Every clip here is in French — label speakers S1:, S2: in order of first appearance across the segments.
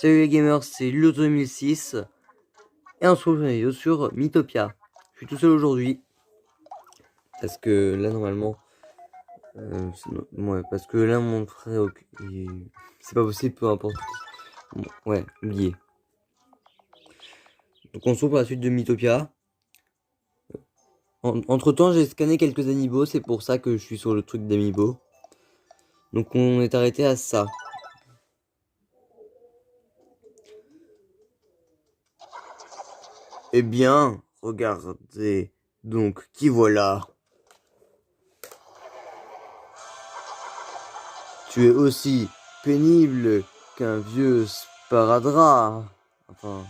S1: Salut les gamers, c'est Ludo 2006 et on se retrouve dans une vidéo sur Mythopia. Je suis tout seul aujourd'hui parce que là normalement, parce que là mon frère, c'est pas possible, peu importe. Bon, ouais, oublié. Donc on se retrouve pour la suite de Mythopia. Entre temps, j'ai scanné quelques amiibo, c'est pour ça que je suis sur le truc d'amiibo. Donc on est arrêté à ça. Eh bien, regardez, donc, qui voilà? Tu es aussi pénible qu'un vieux sparadrap. Enfin,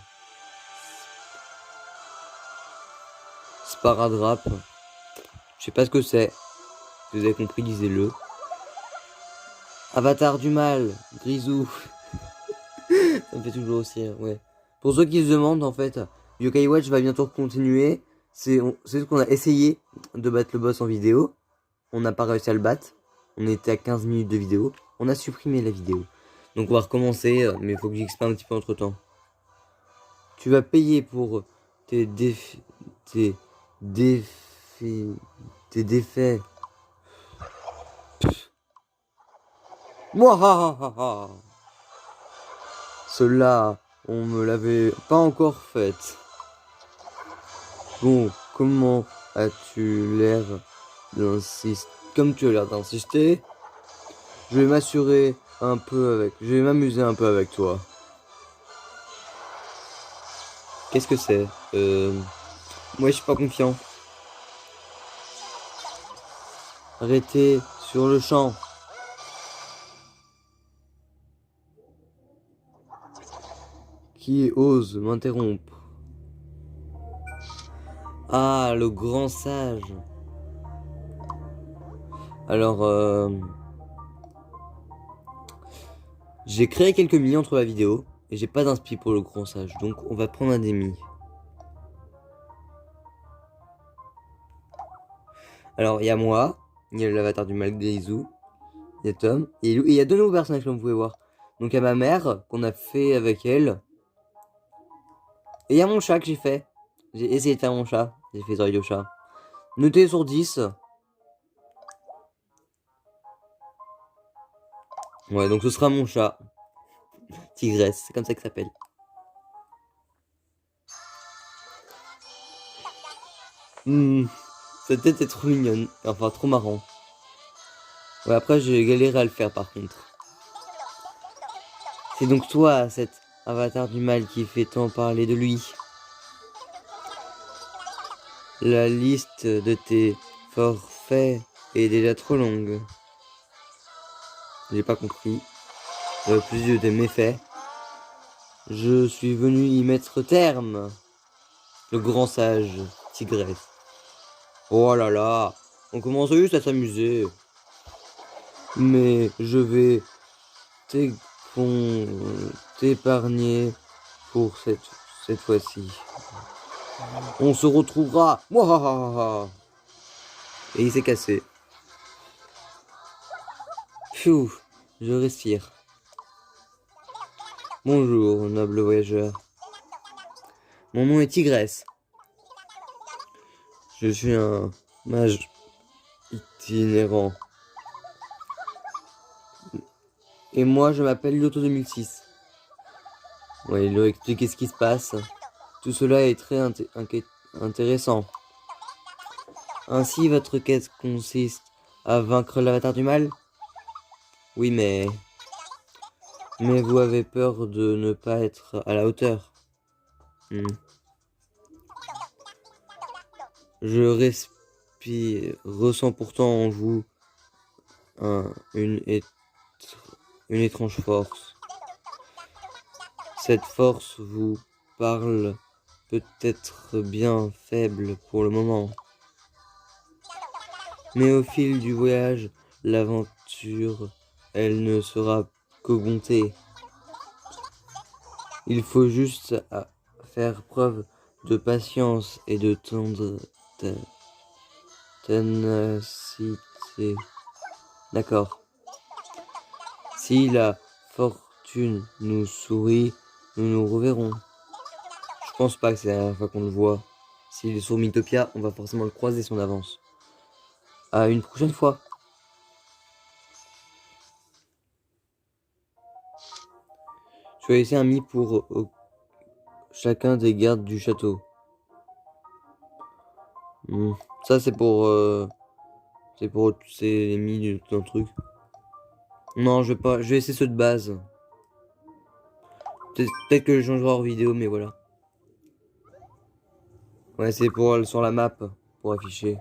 S1: sparadrap. Je sais pas ce que c'est. Si vous avez compris, lisez-le. Avatar du mal, Grisou. Ça me fait toujours aussi rire, ouais. Pour ceux qui se demandent, en fait, Yokai Watch va bientôt continuer. C'est ce qu'on a essayé de battre le boss en vidéo. On n'a pas réussi à le battre. On était à 15 minutes de vidéo. On a supprimé la vidéo. Donc on va recommencer, mais il faut que j'expande un petit peu entre temps. Tu vas payer pour tes défis, tes défis, tes défaits. Mouahahaha. Cela, on me l'avait pas encore fait. Bon, comment as-tu l'air d'insister? Comme tu as l'air d'insister, je vais m'assurer un peu avec. Je vais m'amuser un peu avec toi. Qu'est-ce que c'est? Moi, je suis pas confiant. Arrêtez sur le champ. Qui ose m'interrompre? Ah, le grand sage. Alors, j'ai créé quelques millions entre la vidéo et j'ai pas d'inspi pour le grand sage. Donc, on va prendre un demi. Alors, il y a moi, il y a l'avatar du mal Grisou, il y a Tom, et il y a deux nouveaux personnages comme vous pouvez voir. Donc, il y a ma mère qu'on a fait avec elle. Et il y a mon chat que j'ai fait. J'ai essayé de faire mon chat. J'ai fait oreilles de chat. Noté sur 10. Ouais, donc ce sera mon chat. Tigresse, c'est comme ça que ça s'appelle. Sa tête est trop mignonne. Enfin, trop marrant. Ouais, après, j'ai galéré à le faire par contre. C'est donc toi, cet avatar du mal qui fait tant parler de lui. La liste de tes forfaits est déjà trop longue. J'ai pas compris. Plus de tes méfaits. Je suis venu y mettre terme. Le grand sage, tigresse. Oh là là, on commence juste à s'amuser. Mais je vais t'épargner pour cette fois-ci. On se retrouvera. Mouahaha. Et il s'est cassé. Pfiou, je respire. Bonjour, noble voyageur. Mon nom est Tigresse. Je suis un mage itinérant. Et moi, je m'appelle Lyoto 2006. Ouais, il leur expliquer ce qui se passe. Tout cela est très intéressant. Ainsi, votre quête consiste à vaincre l'avatar du mal? Oui, mais vous avez peur de ne pas être à la hauteur. Je ressens pourtant en vous une étrange force. Cette force vous parle peut-être bien faible pour le moment. Mais au fil du voyage, l'aventure, elle ne sera qu'augmentée. Il faut juste faire preuve de patience et de ténacité. D'accord. Si la fortune nous sourit, nous nous reverrons. Je pense pas que c'est la dernière fois qu'on le voit. S'il est sur Mythopia, on va forcément le croiser si on avance. À une prochaine fois. Choisissez un mi pour chacun des gardes du château. Ça c'est pour c'est les mi d'un truc. Non, je vais pas. Je vais essayer ceux de base. Peut-être que je changerai hors vidéo, mais voilà. Ouais, c'est pour sur la map pour afficher.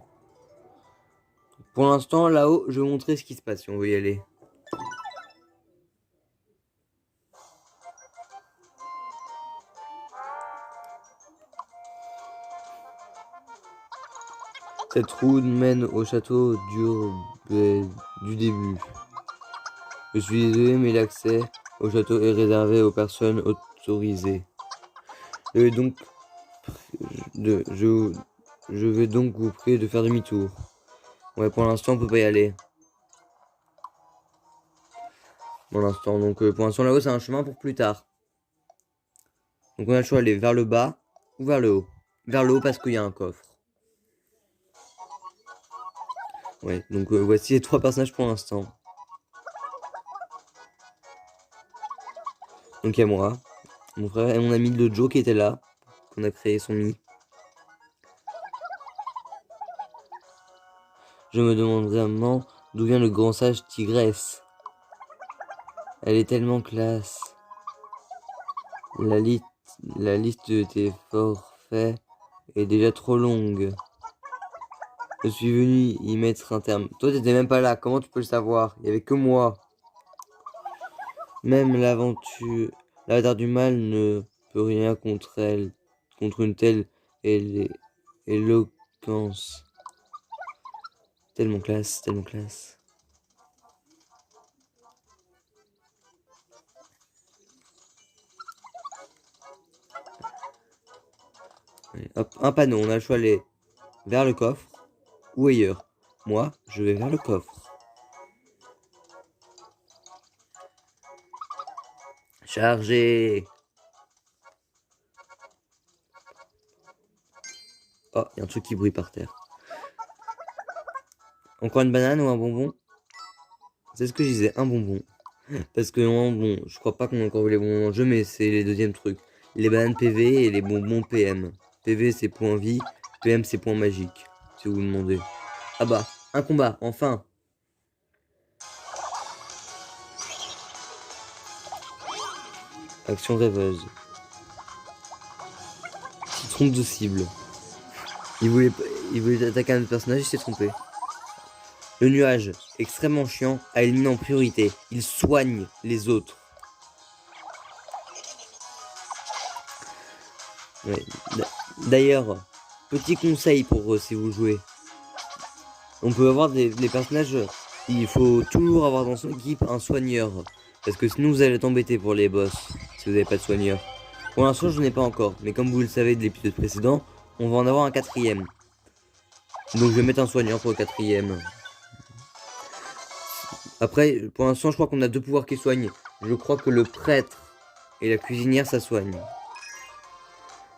S1: Pour l'instant, là-haut, je vais vous montrer ce qui se passe si on veut y aller. Cette route mène au château du début. Je suis désolé, mais l'accès au château est réservé aux personnes autorisées. Donc, je vais donc vous prier de faire demi-tour. Ouais, pour l'instant, on peut pas y aller. Pour l'instant, donc pour l'instant, là-haut, c'est un chemin pour plus tard. Donc, on a le choix d'aller vers le bas ou vers le haut. Vers le haut parce qu'il y a un coffre. Ouais, donc voici les 3 personnages pour l'instant. Donc, il y a moi, mon frère et mon ami de Joe qui était là, qu'on a créé son mi. Je me demande vraiment d'où vient le grand sage tigresse. Elle est tellement classe. La liste de tes forfaits est déjà trop longue. Je suis venu y mettre un terme. Toi, t'étais même pas là. Comment tu peux le savoir? Il y avait que moi. Même l'avare du mal ne peut rien contre elle, contre une telle éloquence. Tellement classe, tellement classe. Allez, hop, un panneau. On a le choix d'aller vers le coffre ou ailleurs. Moi, je vais vers le coffre. Chargé. Oh, il y a un truc qui brille par terre. Encore une banane ou un bonbon? C'est ce que je disais, un bonbon. Parce que non, bon, je crois pas qu'on a encore vu les bonbons dans le jeu, mais c'est les deuxièmes trucs. Les bananes PV et les bonbons PM. PV c'est point vie, PM c'est point magique, si vous vous demandez. Ah bah, un combat, enfin. Action rêveuse. Il se trompe de cible. Il voulait attaquer un autre personnage, il s'est trompé. Le nuage, extrêmement chiant, a éliminé en priorité. Il soigne les autres. Ouais. D'ailleurs, petit conseil pour si vous jouez. On peut avoir des personnages. Il faut toujours avoir dans son équipe un soigneur. Parce que sinon vous allez être embêté pour les boss. Si vous n'avez pas de soigneur. Pour l'instant je n'ai pas encore. Mais comme vous le savez de l'épisode précédent, on va en avoir un quatrième. Donc je vais mettre un soigneur pour le quatrième. Après, pour l'instant je crois qu'on a 2 pouvoirs qui soignent. Je crois que le prêtre et la cuisinière ça soigne.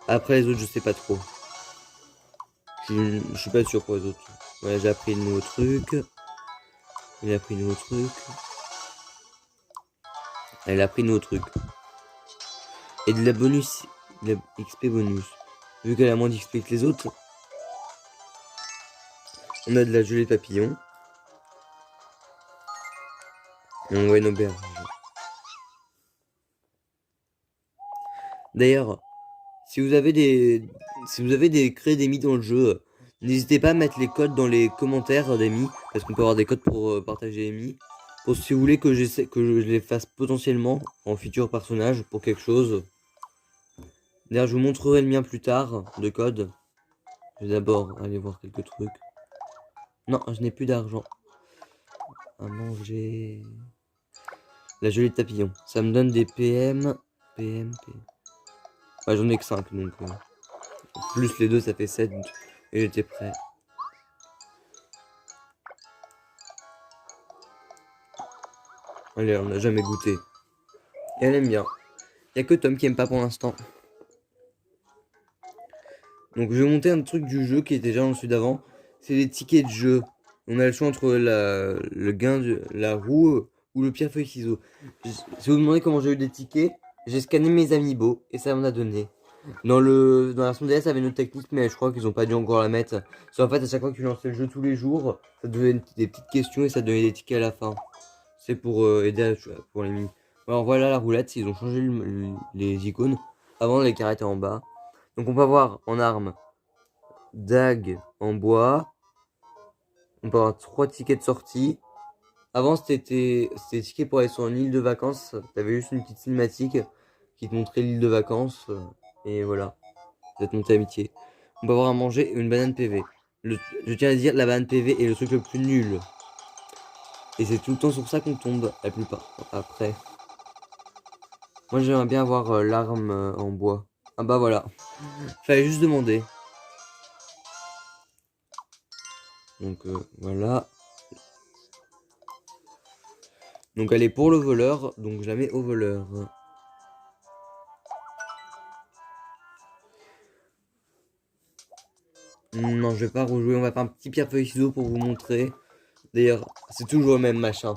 S1: Après les autres je sais pas trop. Je suis pas sûr pour les autres. Ouais, j'ai appris le nouveau truc. Il a pris nouveau truc. Elle a pris nouveau truc. Et de la bonus. De la XP bonus. Vu qu'elle a moins d'XP que les autres. On a de la gelée papillon. Et on voit une auberge. D'ailleurs, si vous avez créé des mis dans le jeu, n'hésitez pas à mettre les codes dans les commentaires des mis. Parce qu'on peut avoir des codes pour partager les mis. Pour si vous voulez que je les fasse potentiellement en futur personnage pour quelque chose. D'ailleurs, je vous montrerai le mien plus tard de code. Je vais d'abord aller voir quelques trucs. Non, je n'ai plus d'argent. À manger. La gelée de papillon. Ça me donne des PM. PM. Ouais, j'en ai que 5 donc. Plus les deux, ça fait 7. Et j'étais prêt. Allez, on n'a jamais goûté. Et elle aime bien. Il n'y a que Tom qui aime pas pour l'instant. Donc je vais monter un truc du jeu qui était déjà dans le celui d'avant. C'est les tickets de jeu. On a le choix entre le gain de la roue ou le pierre feuille ciseaux. Si vous me demandez comment j'ai eu des tickets, j'ai scanné mes amiibo et ça m'en a donné. Dans la version DS, ça avait une autre technique, mais je crois qu'ils ont pas dû encore la mettre. C'est en fait à chaque fois que tu lançais le jeu tous les jours, ça te donnait des petites questions et ça te donnait des tickets à la fin. C'est pour aider pour les mini. Alors voilà la roulette, ils ont changé les icônes. Avant les carrés étaient en bas. Donc on peut avoir en arme dague en bois. On peut avoir 3 tickets de sortie. Avant c'était ticket pour aller sur une île de vacances. T'avais juste une petite cinématique qui te montrait l'île de vacances. Et voilà. Vous êtes monté amitié. On peut avoir à manger une banane PV. Je tiens à dire, la banane PV est le truc le plus nul. Et c'est tout le temps sur ça qu'on tombe la plupart. Après. Moi j'aimerais bien avoir l'arme en bois. Ah bah voilà. Fallait juste demander. Donc voilà. Donc elle est pour le voleur. Donc je la mets au voleur. Non, je vais pas rejouer. On va faire un petit pierre feuille ciseaux pour vous montrer. D'ailleurs, c'est toujours le même machin.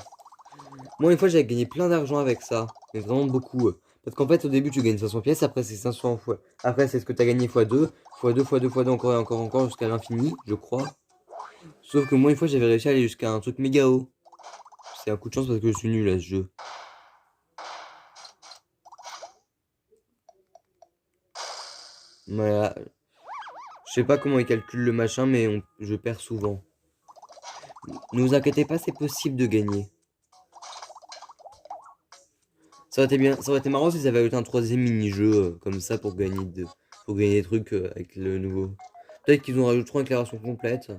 S1: Moi, une fois, j'avais gagné plein d'argent avec ça. Mais vraiment beaucoup. Parce qu'en fait, au début, tu gagnes 500 pièces. Après, c'est 500 fois. Après, c'est ce que tu as gagné x2. x2, x2, x2, encore et encore, encore, jusqu'à l'infini, je crois. Sauf que moi, une fois, j'avais réussi à aller jusqu'à un truc méga haut. C'est un coup de chance parce que je suis nul à ce jeu. Voilà. Je sais pas comment ils calculent le machin, mais je perds souvent. Ne vous inquiétez pas, c'est possible de gagner. Ça aurait été bien, ça aurait été marrant si ça avait ajouté un troisième mini-jeu comme ça pour gagner des trucs avec le nouveau. Peut-être qu'ils en rajouteront avec la version complète.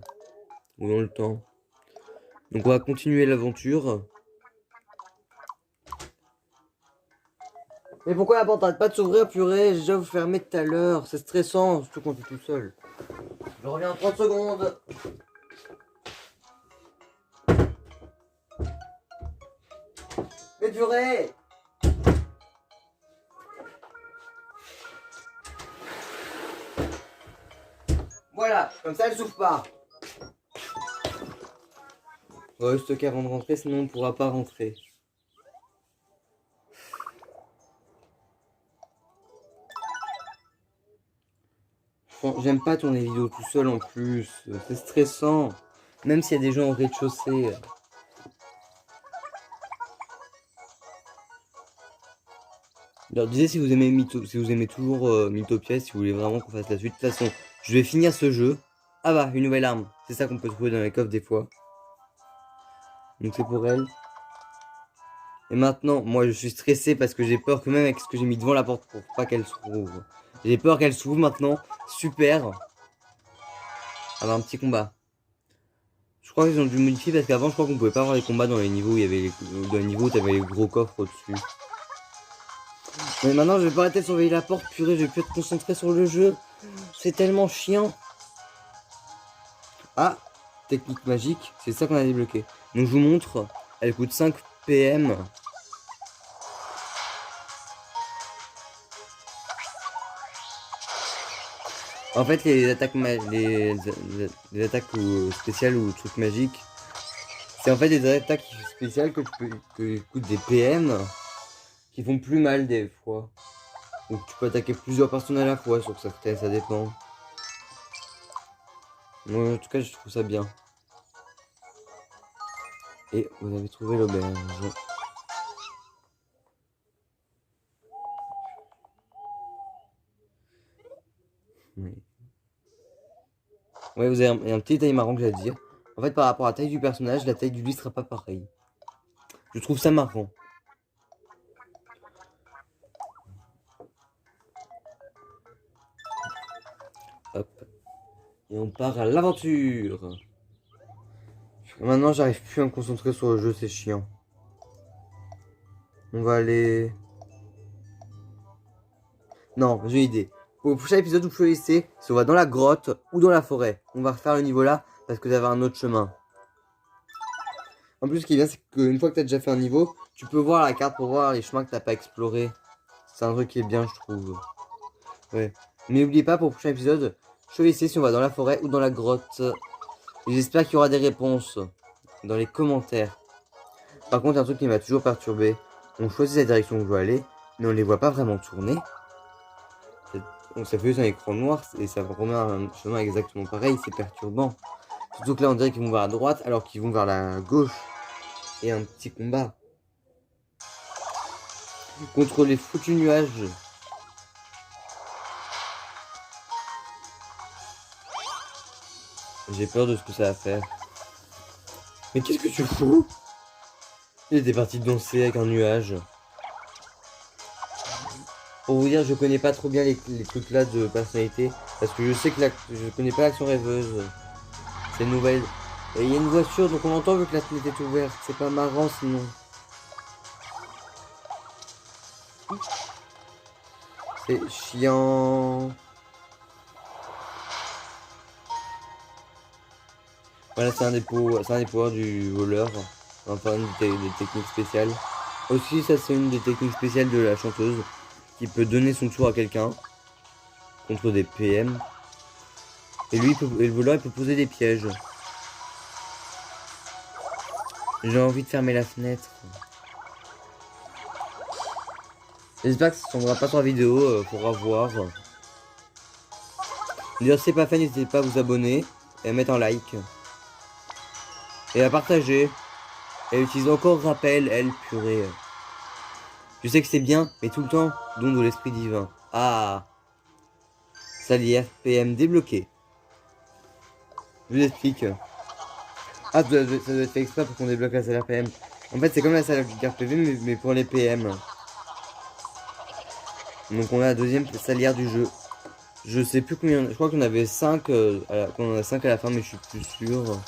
S1: Ou dans le temps. Donc on va continuer l'aventure. Mais pourquoi la porte arrête pas de s'ouvrir, purée? J'ai déjà vous fermer tout à l'heure. C'est stressant, surtout quand t'es tout seul. Je reviens en 30 secondes. Mais purée! Voilà, comme ça elle s'ouvre pas. On va stocker avant de rentrer, sinon on pourra pas rentrer. J'aime pas tourner les vidéos tout seul en plus. C'est stressant. Même s'il y a des gens au rez-de-chaussée. Alors disais si vous aimez si vous aimez toujours Mythopia, si vous voulez vraiment qu'on fasse la suite. De toute façon, je vais finir ce jeu. Ah bah, une nouvelle arme. C'est ça qu'on peut trouver dans les coffres des fois. Donc c'est pour elle. Et maintenant, moi je suis stressé parce que j'ai peur que même avec ce que j'ai mis devant la porte pour pas qu'elle s'ouvre. J'ai peur qu'elle s'ouvre maintenant. Super. Ah bah un petit combat. Je crois qu'ils ont dû modifier parce qu'avant je crois qu'on pouvait pas avoir les combats dans les niveaux où il y avait dans les niveaux où t'avais les gros coffres au-dessus. Mais maintenant je vais pas arrêter de surveiller la porte, purée, je vais plus être concentré sur le jeu. C'est tellement chiant. Ah, technique magique, c'est ça qu'on a débloqué. Donc je vous montre, elle coûte 5 PM. En fait, les attaques, les attaques spéciales ou trucs magiques, c'est en fait des attaques spéciales que coûtent des PM qui font plus mal des fois. Donc tu peux attaquer plusieurs personnes à la fois sur certaines, ça dépend. Moi, en tout cas, je trouve ça bien. Et vous avez trouvé l'auberge. Oui. Ouais, vous avez un petit détail marrant que j'ai à dire. En fait, par rapport à la taille du personnage, la taille du lit sera pas pareille. Je trouve ça marrant. Hop. Et on part à l'aventure. Maintenant, j'arrive plus à me concentrer sur le jeu, c'est chiant. On va aller... Non, j'ai une idée. Pour le prochain épisode, vous choisissez si on va dans la grotte ou dans la forêt. On va refaire le niveau là parce que vous avez un autre chemin. En plus, ce qui est bien, c'est qu'une fois que tu as déjà fait un niveau, tu peux voir la carte pour voir les chemins que tu n'as pas explorés. C'est un truc qui est bien, je trouve. Ouais. Mais n'oubliez pas, pour le prochain épisode, choisissez si on va dans la forêt ou dans la grotte. Et j'espère qu'il y aura des réponses dans les commentaires. Par contre, un truc qui m'a toujours perturbé, on choisit la direction où on veut aller, mais on les voit pas vraiment tourner. Donc ça fait juste un écran noir et ça remet un chemin exactement pareil, c'est perturbant. Surtout que là, on dirait qu'ils vont vers la droite alors qu'ils vont vers la gauche. Et un petit combat contre les foutus nuages. J'ai peur de ce que ça va faire. Mais qu'est-ce que tu fous? Il était parti danser avec un nuage. Pour vous dire, je connais pas trop bien les trucs là de personnalité. Parce que je sais que je connais pas l'action rêveuse. C'est nouvelle. Et il y a une voiture, donc on entend vu que la fenêtre est ouverte. C'est pas marrant sinon. C'est chiant. Voilà, c'est un des pouvoirs du voleur. Enfin, des techniques spéciales. Aussi, ça c'est une des techniques spéciales de la chanteuse. Qui peut donner son tour à quelqu'un. Contre des PM. Et lui, et le voleur, il peut poser des pièges. J'ai envie de fermer la fenêtre. J'espère que ça ne tombera pas sur la vidéo, faudra voir. D'ailleurs, si c'est pas fait, n'hésitez pas à vous abonner et à mettre un like. Et à partager. Et utiliser encore rappel, elle, purée. Je sais que c'est bien, mais tout le temps, don de l'esprit divin. Ah. Salière PM débloqué. Je vous explique. Ah, ça doit être fait exprès pour qu'on débloque la salière PM. En fait, c'est comme la salière PV, mais pour les PM. Donc on a la deuxième salière du jeu. Je sais plus combien. Je crois qu'on avait 5. Qu'on en a 5 à la fin, mais je suis plus sûr.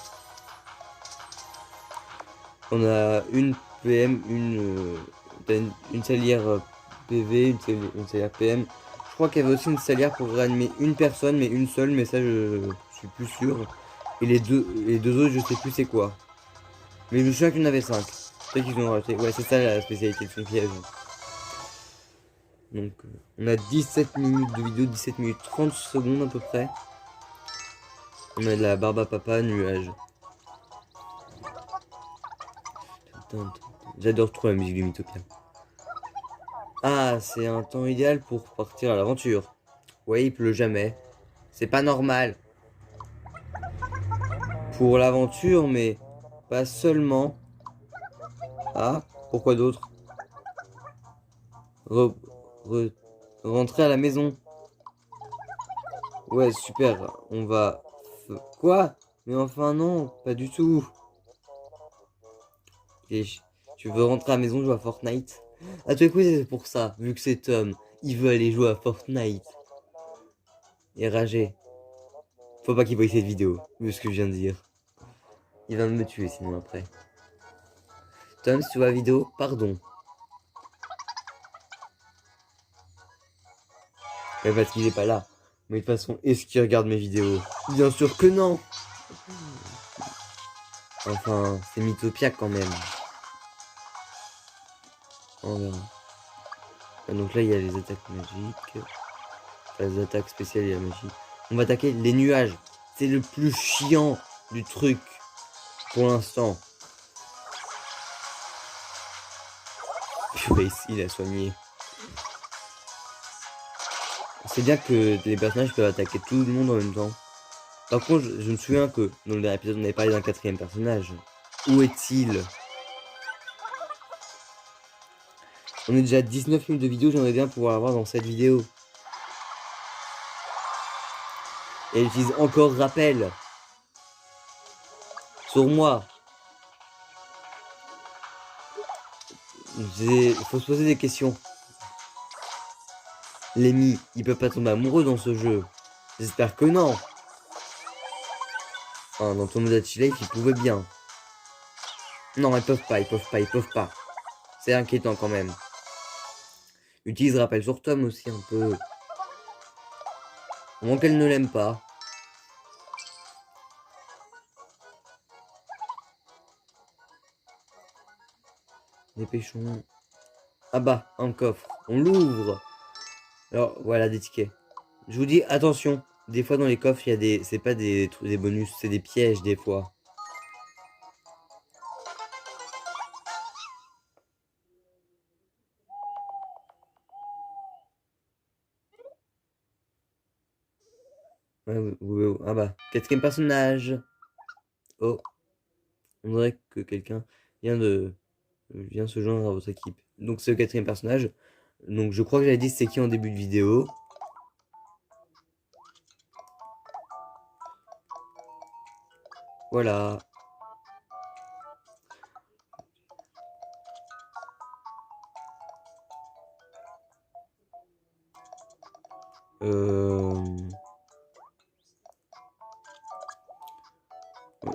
S1: On a une PM, une salière PV, une salière PM. Je crois qu'il y avait aussi une salière pour réanimer une personne, mais une seule, mais ça je suis plus sûr. Et les deux autres, je sais plus c'est quoi. Mais je me souviens qu'il y en avait 5. Peut-être qu'ils ont rajouté. Ouais, c'est ça la spécialité de son piège. Donc, on a 17 minutes de vidéo, 17 minutes 30 secondes à peu près. On a de la barbe à papa, nuage. J'adore trop la musique du Mythopia. Ah, c'est un temps idéal pour partir à l'aventure. Ouais, il pleut jamais. C'est pas normal. Pour l'aventure, mais pas seulement. Ah, pourquoi d'autre? Re- Rentrer à la maison. Ouais, super. On va... Quoi? Mais enfin non, pas du tout. Et tu veux rentrer à la maison jouer à Fortnite? Ah, tu écoutes, c'est pour ça. Vu que c'est Tom, il veut aller jouer à Fortnite. Et rager. Faut pas qu'il voie cette vidéo, vu ce que je viens de dire. Il va me tuer sinon après. Tom, si tu vois la vidéo, pardon. Mais parce qu'il est pas là. Mais de toute façon, est-ce qu'il regarde mes vidéos? Bien sûr que non. Enfin, c'est Mythopia quand même. On verra. Ah, donc là, il y a les attaques magiques. Enfin, les attaques spéciales et la magie. On va attaquer les nuages. C'est le plus chiant du truc. Pour l'instant. Purée, il a soigné. C'est bien que les personnages peuvent attaquer tout le monde en même temps. Par contre, je me souviens que dans le dernier épisode, on avait parlé d'un quatrième personnage. Où est-il? On est déjà à 19 minutes de vidéo, j'aimerais bien pouvoir l'avoir dans cette vidéo. Et elle utilise encore rappel. Sur moi. Il faut se poser des questions. Lemmy, ils peuvent pas tomber amoureux dans ce jeu. J'espère que non. Enfin, dans ton mode Life, ils pouvaient bien. Non, ils peuvent pas, ils peuvent pas, ils peuvent pas. C'est inquiétant quand même. Utilise rappel sur Tom aussi un peu. Au moins qu'elle ne l'aime pas. Dépêchons. Ah bah, un coffre. On l'ouvre. Alors, voilà, des tickets. Je vous dis, attention. Des fois, dans les coffres, il y a des... C'est pas des trucs, des bonus, c'est des pièges, des fois. Ouais, ah bah, quatrième personnage. Oh, on dirait que quelqu'un vient se joindre à votre équipe. Donc, c'est le quatrième personnage. Donc, je crois que j'avais dit c'est qui en début de vidéo. Voilà.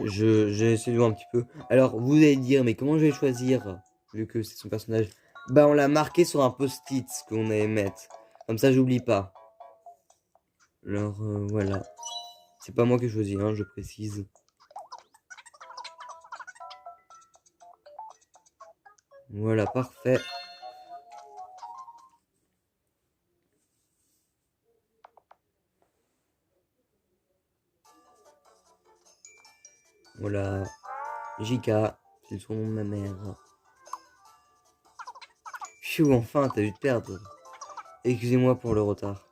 S1: J'ai essayé de voir un petit peu. Alors, vous allez dire, mais comment je vais choisir, vu que c'est son personnage? Bah, on l'a marqué sur un post-it qu'on allait mettre. Comme ça, j'oublie pas. Alors, voilà. C'est pas moi qui ai choisi, hein, je précise. Voilà, parfait. Voilà. JK, c'est le surnom de ma mère. Pfiou, enfin, t'as eu de perdre. Excusez-moi pour le retard.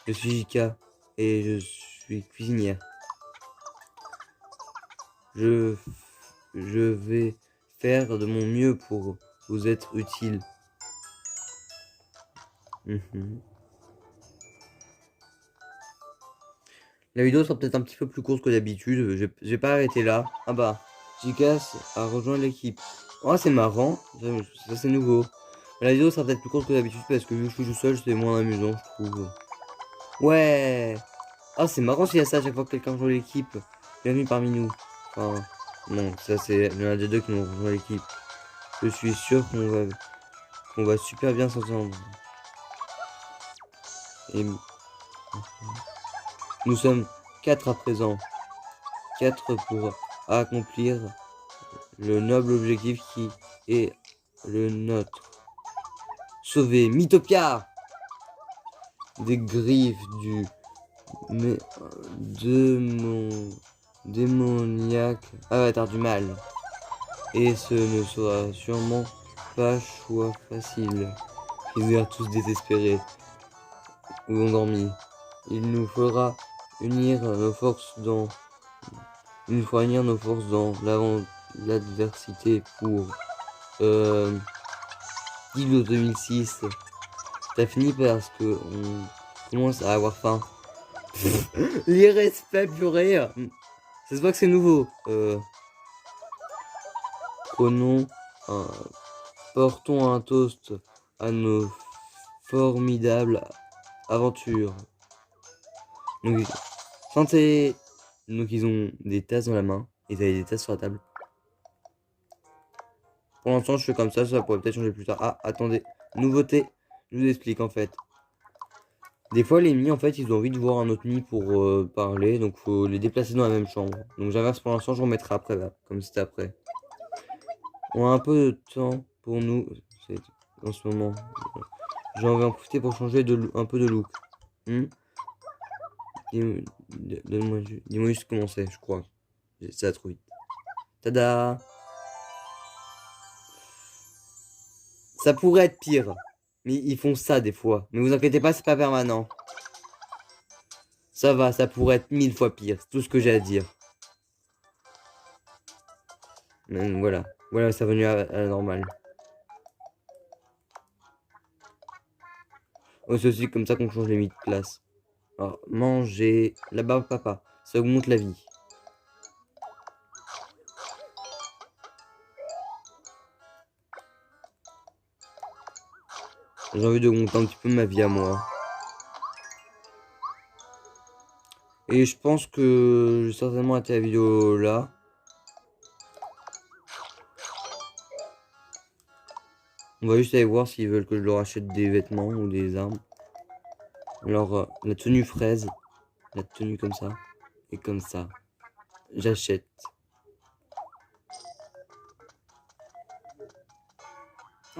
S1: Je suis JK et je suis cuisinière. Je, je vais faire de mon mieux pour vous être utile. La vidéo sera peut-être un petit peu plus courte que d'habitude. Je vais pas arrêter là. Ah bah, Jicas a rejoint l'équipe. Oh, c'est marrant. Ça c'est nouveau. La vidéo sera peut-être plus courte que d'habitude parce que vu que je suis tout seul, c'est moins amusant, je trouve. Ouais. Ah, c'est marrant s'il y a ça à chaque fois que quelqu'un rejoint l'équipe. Bienvenue parmi nous. Enfin, non, ça c'est l'un des deux qui nous rejoint l'équipe. Je suis sûr qu'on va super bien s'entendre. Et nous sommes 4 à présent. 4 pour accomplir le noble objectif qui est le nôtre. Sauver Mythopia des griffes du démoniaque avatar du mal. Et ce ne sera sûrement pas choix facile. Ils ont tous désespérés ou endormis. Il nous faudra unir nos forces dans l'adversité pour Dilo 2006. T'as fini parce que on commence à avoir faim. L'irrespect purée. Ça se voit que c'est nouveau. Prenons un, portons un toast à nos formidables aventures. Donc, santé. Donc ils ont des tasses dans la main. Ils avaient des tasses sur la table. Pour l'instant, je fais comme ça pourrait peut-être changer plus tard. Ah, attendez. Nouveauté. Je vous explique en fait. Des fois, les Mis, en fait, ils ont envie de voir un autre Mis pour parler. Donc, faut les déplacer dans la même chambre. Donc, j'inverse pour l'instant, je remettrai après, là. Comme c'était après. On a un peu de temps pour nous. En ce moment. J'en vais en profiter pour changer un peu de look. Dis-moi juste comment c'est, je crois. Ça va trop vite. Tada! Ça pourrait être pire. Mais ils font ça des fois. Mais vous inquiétez pas, c'est pas permanent. Ça va, ça pourrait être 1000 fois pire. C'est tout ce que j'ai à dire. Voilà. Voilà, c'est revenu à la normale. Oh, c'est aussi comme ça qu'on change les limites de place. Alors, manger. Là-bas, papa. Ça augmente la vie. J'ai envie d'augmenter un petit peu ma vie à moi. Et je pense que je vais certainement arrêter la vidéo là. On va juste aller voir s'ils veulent que je leur achète des vêtements ou des armes. Alors, la tenue fraise. La tenue comme ça. Et comme ça. J'achète.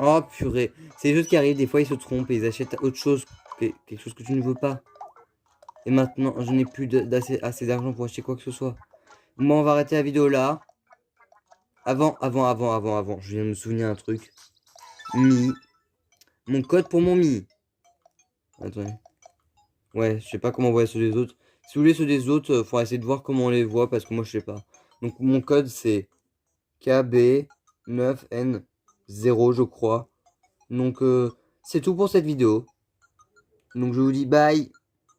S1: Oh purée. C'est les autres qui arrivent, des fois ils se trompent et ils achètent autre chose, quelque chose que tu ne veux pas. Et maintenant, je n'ai plus assez d'argent pour acheter quoi que ce soit. Moi, on va arrêter la vidéo là. Avant. Je viens de me souvenir un truc. Mi. Mon code pour mon Mi. Attendez. Ouais, je sais pas comment on voit ceux des autres. Si vous voulez ceux des autres, faudra essayer de voir comment on les voit parce que moi, je sais pas. Donc, mon code, c'est KB9N0, je crois. Donc, c'est tout pour cette vidéo. Donc, je vous dis bye.